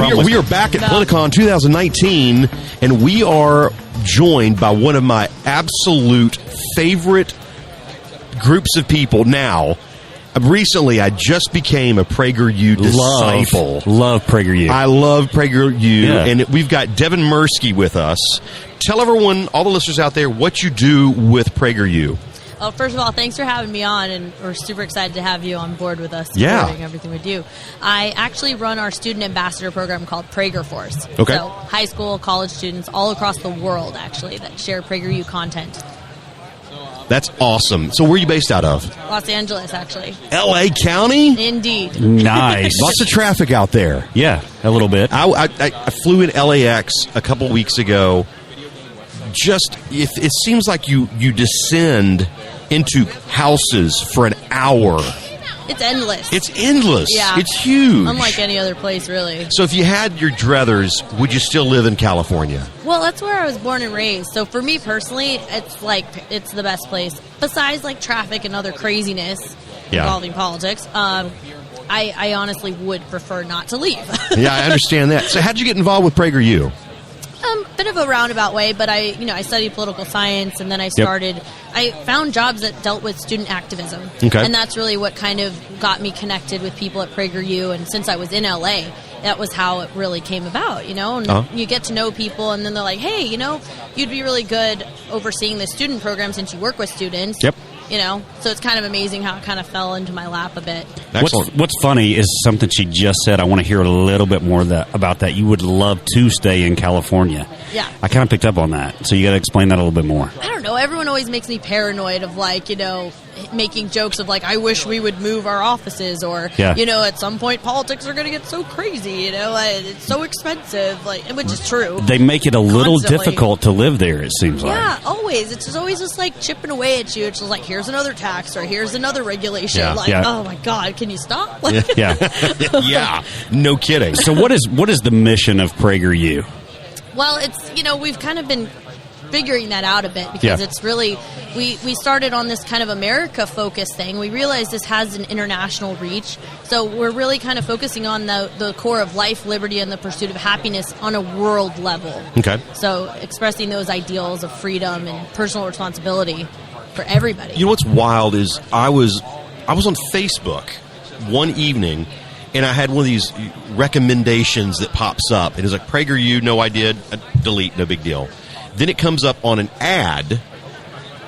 We are back at Politicon 2019, and we are joined by one of my absolute favorite groups of people now. Recently, I just became a PragerU disciple. Love PragerU. I love PragerU, and we've got DevonPragerU with us. Tell everyone, all the listeners out there, what you do with PragerU. Well, first of all, thanks for having me on, and we're super excited to have you on board with us supporting everything we do. I actually run our student ambassador program called Prager Force. Okay. So high school, college students all across the world, actually, that share PragerU content. That's awesome. So where are you based out of? Los Angeles, actually. L.A. County? Indeed. Nice. Lots of traffic out there. Yeah, a little bit. I flew in LAX a couple weeks ago. It seems like you descend into houses for an hour. It's endless. It's endless. Yeah. It's huge. Unlike any other place, really. So if you had your druthers, would you still live in California? Well, that's where I was born and raised. So for me personally, it's the best place. Besides traffic and other craziness involving politics, I honestly would prefer not to leave. Yeah, I understand that. So how'd you get involved with PragerU? Bit of a roundabout way, but I studied political science, and then I found jobs that dealt with student activism. Okay. And that's really what kind of got me connected with people at PragerU, and since I was in LA, that was how it really came about, and you get to know people, and then they're like, hey, you'd be really good overseeing the student program since you work with students. Yep. So it's kind of amazing how it kind of fell into my lap a bit. Excellent. What's funny is something she just said. I want to hear a little bit more about that. You would love to stay in California. Yeah. I kind of picked up on that. So you got to explain that a little bit more. I don't know. Everyone always makes me paranoid of making jokes of I wish we would move our offices, or at some point politics are going to get so crazy. It's so expensive. Which is true. They make it a little difficult to live there. It seems like. Yeah, always. It's always just chipping away at you. It's just here's another tax, or here's another regulation. Oh my God, can you stop? Yeah. No kidding. So what is the mission of PragerU? Well, it's we've kind of been figuring that out a bit, because it's really we started on this kind of America-focused thing. We realized this has an international reach, so we're really kind of focusing on the core of life, liberty, and the pursuit of happiness on a world level. Okay. So expressing those ideals of freedom and personal responsibility for everybody. You know what's wild is I was on Facebook one evening, and I had one of these recommendations that pops up. It is PragerU, no I did, delete, no big deal. Then it comes up on an ad,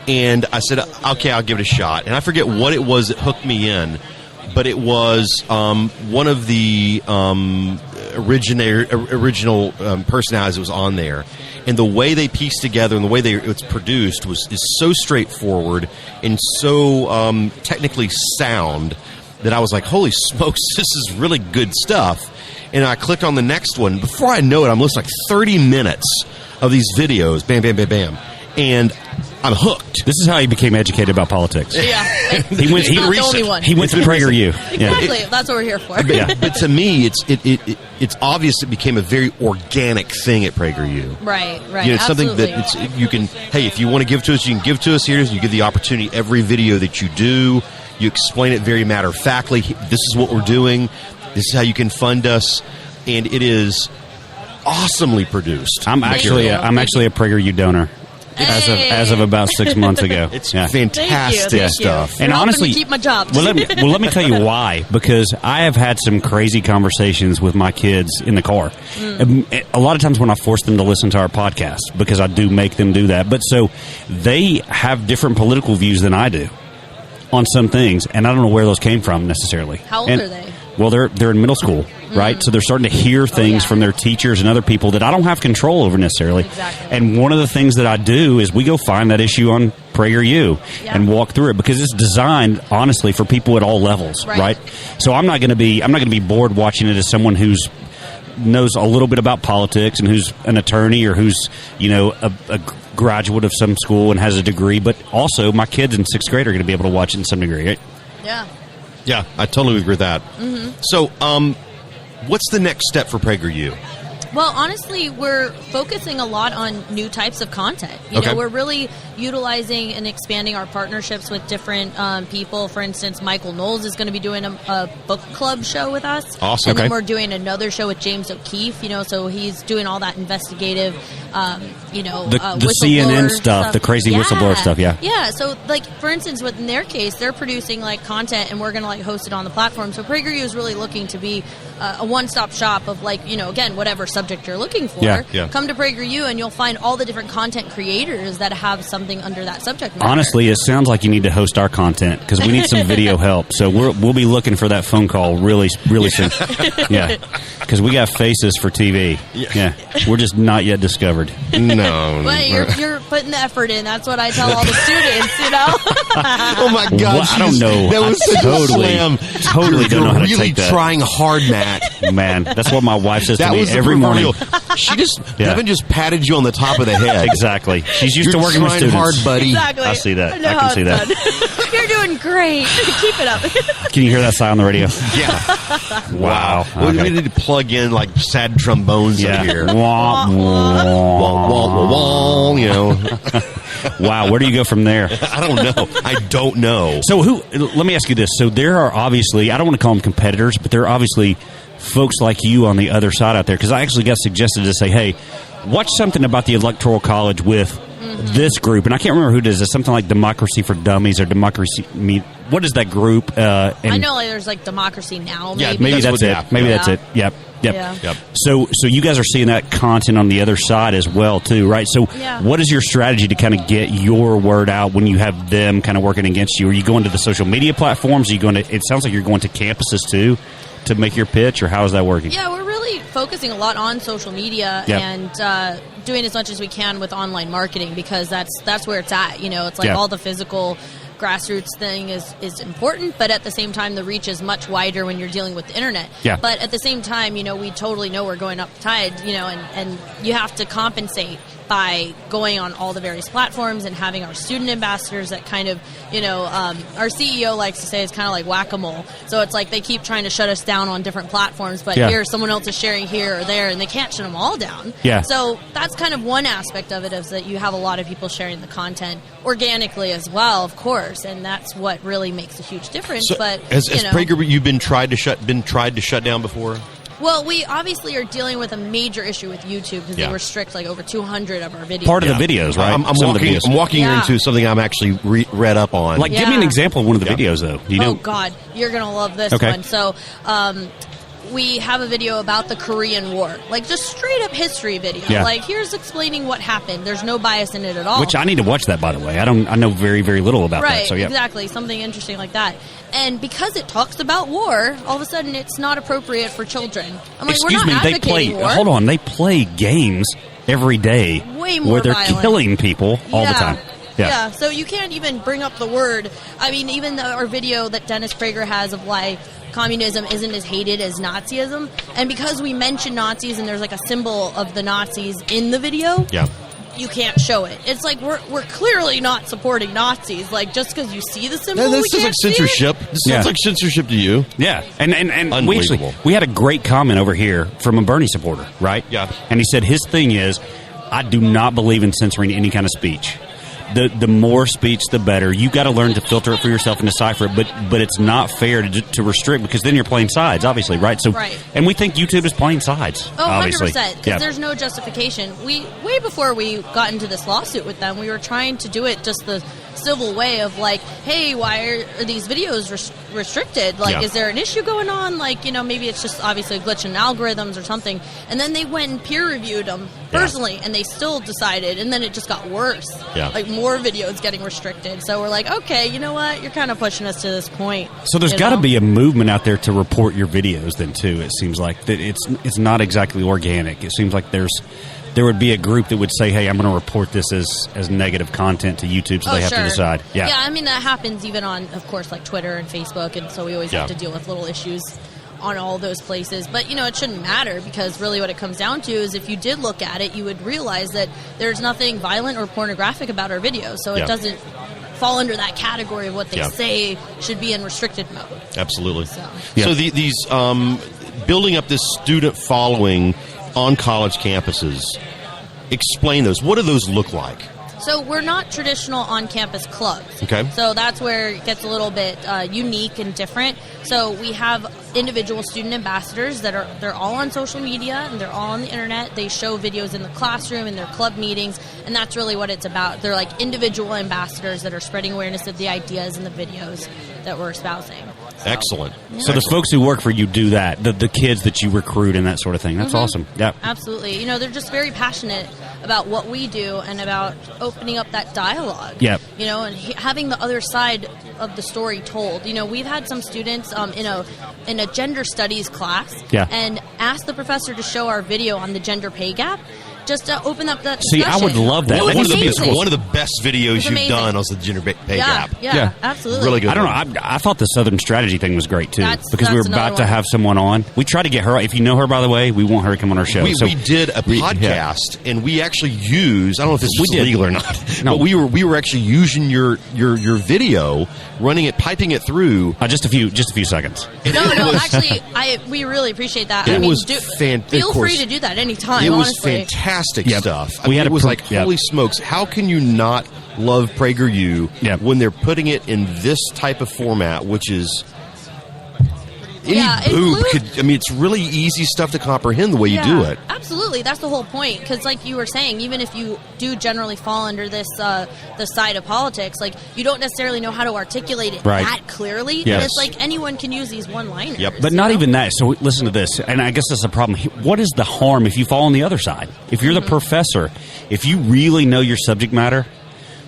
and I said, okay, I'll give it a shot. And I forget what it was that hooked me in, but it was one of the original personalities that was on there. And the way they pieced together and the way it's produced is so straightforward and so technically sound that I was like, holy smokes, this is really good stuff. And I clicked on the next one. Before I know it, I'm listening 30 minutes of these videos, bam, bam, bam, bam, and I'm hooked. This is how he became educated about politics. Yeah. He went to PragerU. Exactly. That's what we're here for. But to me, it's obvious it became a very organic thing at PragerU. Right. It's something that you can, hey, if you want to give to us, you can give to us here. You give the opportunity every video that you do. You explain it very matter-of-factly. This is what we're doing. This is how you can fund us. And it is awesomely produced. I'm actually a PragerU donor. As of about 6 months ago. It's fantastic stuff. And honestly, keep my job. Let me tell you why. Because I have had some crazy conversations with my kids in the car. A lot of times when I force them to listen to our podcast, because I do make them do that. But so they have different political views than I do on some things, and I don't know where those came from necessarily. How old are they? Well, they're in middle school, right? So they're starting to hear things from their teachers and other people that I don't have control over necessarily. Exactly. And one of the things that I do is we go find that issue on PragerU and walk through it, because it's designed honestly for people at all levels, right? So I'm not going to be bored watching it as someone who's knows a little bit about politics and who's an attorney or who's a graduate of some school and has a degree, but also my kids in 6th grade are going to be able to watch it in some degree, right? Yeah, I totally agree with that. So what's the next step for PragerU? Well, honestly, we're focusing a lot on new types of content. You know, we're really utilizing and expanding our partnerships with different people. For instance, Michael Knowles is going to be doing a book club show with us. Awesome. And then we're doing another show with James O'Keefe, you know, so he's doing all that investigative, the CNN stuff, the crazy whistleblower stuff, Yeah, so, like, for instance, in their case, they're producing, like, content, and we're going to, like, host it on the platform. So PragerU is really looking to be a one-stop shop of, like, you know, again, whatever subject you're looking for. Come to PragerU, and you'll find all the different content creators that have something under that subject matter. Honestly, it sounds like you need to host our content, because we need some video help. So we'll be looking for that phone call really soon. Yeah, because we got faces for TV. Yeah, we're just not yet discovered. No. Well, you're putting the effort in. That's what I tell all the students, you know? Oh, my God. Well, I don't know. That was such a slam. Totally don't know how to really take that. trying hard, Matt. Man, that's what my wife says to me was every morning. Devin just patted you on the top of the head. Exactly. She's used You're to working with trying students. hard, buddy. Exactly. I see that. I can see that. You're doing great. Keep it up. Can you hear that sigh on the radio? Yeah. Wow. We need to plug in, like, sad trombones up here. Wah, wah, Wah, wah, wah, you know. Wow, where do you go from there? I don't know. So let me ask you this. So there are obviously, I don't want to call them competitors, but there are obviously folks like you on the other side out there, because I actually got suggested to say, hey, watch something about the Electoral College with this group, and I can't remember who does it. Something like Democracy for Dummies or Democracy. What is that group? I know there's like Democracy Now. Maybe. Yeah, maybe that's it. Maybe that's it. Yep. So you guys are seeing that content on the other side as well, too, right? So what is your strategy to kind of get your word out when you have them kind of working against you? Are you going to the social media platforms? Are you going to? It sounds like you're going to campuses too to make your pitch, or how is that working? Yeah, we're really focusing a lot on social media and doing as much as we can with online marketing, because that's where it's at. You know, it's like all the physical grassroots thing is important, but at the same time, the reach is much wider when you're dealing with the internet. Yeah. But at the same time, you know, we totally know we're going up the tide, you know, and you have to compensate by going on all the various platforms and having our student ambassadors that kind of, you know, our CEO likes to say it's kind of like whack-a-mole. So it's like they keep trying to shut us down on different platforms, but here someone else is sharing here or there, and they can't shut them all down. Yeah. So that's kind of one aspect of it, is that you have a lot of people sharing the content organically as well, of course, and that's what really makes a huge difference. So but as Prager, you've been tried to shut down before? Well, we obviously are dealing with a major issue with YouTube, because they restrict like over 200 of our videos. Part of the videos, right? I'm walking here into something I'm actually read up on. Like, give me an example of one of the videos, though. You know? Oh, God. You're going to love this one. So, we have a video about the Korean War. Like, just straight up history video. Yeah. Like, here's explaining what happened. There's no bias in it at all. Which I need to watch that, by the way. I know very, very little about that. So, Exactly. Something interesting like that. And because it talks about war, all of a sudden it's not appropriate for children. I'm like, excuse we're not me, advocating war. Hold on, they play games every day way more where they're violent. killing people all the time. Yeah, so you can't even bring up the word. I mean, even our video that Dennis Prager has of why communism isn't as hated as Nazism, and because we mention Nazis and there's like a symbol of the Nazis in the video, you can't show it. It's like we're clearly not supporting Nazis. Like, just because you see the symbol, this sounds like censorship. This sounds like censorship to you. Yeah, and we had a great comment over here from a Bernie supporter, right? Yeah, and he said his thing is, I do not believe in censoring any kind of speech. The more speech, the better. You got to learn to filter it for yourself and decipher it, but it's not fair to restrict, because then you're playing sides, obviously, right? So, and we think YouTube is playing sides. Oh, obviously. 100%. Because there's no justification. Way before we got into this lawsuit with them, we were trying to do it just the civil way of like, hey, why are these videos restricted? Like, is there an issue going on? Like, you know, maybe it's just obviously a glitch in algorithms or something. And then they went and peer reviewed them personally, and they still decided, and then it just got worse. Like, more videos getting restricted. So we're like, okay, you know what? You're kind of pushing us to this point. So there's got to be a movement out there to report your videos then too. It seems like that it's not exactly organic. It seems like there would be a group that would say, hey, I'm going to report this as negative content to YouTube, so they have to decide. Yeah, I mean, that happens even on, of course, like Twitter and Facebook, and so we always have to deal with little issues on all those places. But, you know, it shouldn't matter, because really what it comes down to is if you did look at it, you would realize that there's nothing violent or pornographic about our videos, so it doesn't fall under that category of what they say should be in restricted mode. Absolutely. So these building up this student following, on college campuses. Explain those. What do those look like? So we're not traditional on-campus clubs. Okay. So that's where it gets a little bit unique and different. So we have individual student ambassadors they're all on social media and they're all on the internet. They show videos in the classroom, in their club meetings, and that's really what it's about. They're like individual ambassadors that are spreading awareness of the ideas and the videos that we're espousing. So, Excellent. Yeah. So the folks who work for you do that, the kids that you recruit and that sort of thing. That's awesome. Yeah. Absolutely. You know, they're just very passionate about what we do and about opening up that dialogue. Yep. You know, and having the other side of the story told. You know, we've had some students in a gender studies class and asked the professor to show our video on the gender pay gap. Just to open up that discussion. See, I would love that. It was amazing. One of the best videos you've done was the gender pay gap. Yeah, absolutely. Really good. I don't know. I thought the Southern Strategy thing was great, too. Because we were about to have someone on. We tried to get her. If you know her, by the way, we want her to come on our show. We did a podcast, and we actually used, I don't know if this was legal or not, no. but we were actually using your video, running it, piping it through. Just a few seconds. No, actually, we really appreciate that. It was feel free to do that anytime, It was honestly. fantastic stuff. It was like, holy smokes, how can you not love PragerU when they're putting it in this type of format, which is any boob could. I mean, it's really easy stuff to comprehend the way you do it. Absolutely, that's the whole point. Because, like you were saying, even if you do generally fall under this the side of politics, like you don't necessarily know how to articulate it that clearly. Yes. And it's like anyone can use these one-liners. Yep. But not even that. So listen to this, and I guess that's the problem. What is the harm if you fall on the other side? If you're the professor, if you really know your subject matter,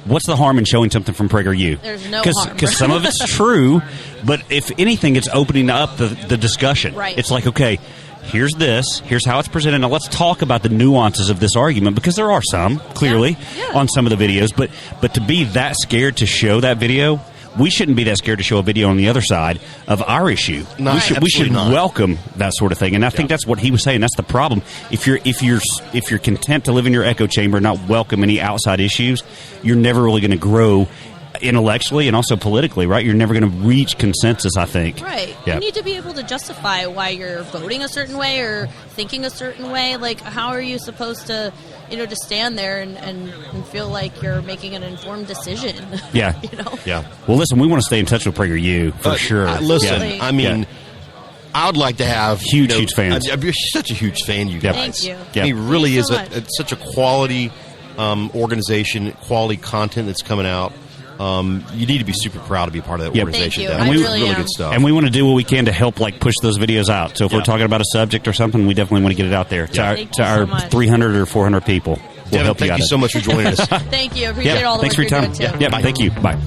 what's the harm in showing something from PragerU? There's no harm. Because some of it's true, but if anything, it's opening up the discussion. Right. It's like, okay, here's this, here's how it's presented. Now let's talk about the nuances of this argument, because there are some, clearly, on some of the videos. But to be that scared to show that video, we shouldn't be that scared to show a video on the other side of our issue. We should welcome that sort of thing, and I think that's what he was saying. That's the problem. If you're content to live in your echo chamber and not welcome any outside issues, you're never really going to grow intellectually and also politically, right? You're never going to reach consensus, I think. Right. Yeah. You need to be able to justify why you're voting a certain way or thinking a certain way. Like, how are you supposed to, to stand there and feel like you're making an informed decision? Yeah. Yeah. Well, listen, we want to stay in touch with PragerU for sure. Listen, I mean, I would like to have huge fans. I'm such a huge fan, you guys. Thank you. He really is so much. such a quality organization, quality content that's coming out. You need to be super proud to be a part of that organization. Thank you. Really good stuff. And we want to do what we can to help push those videos out. So if we're talking about a subject or something, we definitely want to get it out there to our 300 or 400 people. We'll Devon, help you out. Thank you so much for joining us. Thank you. I appreciate all the thanks for work your you're time. doing, too. Thank you. Bye.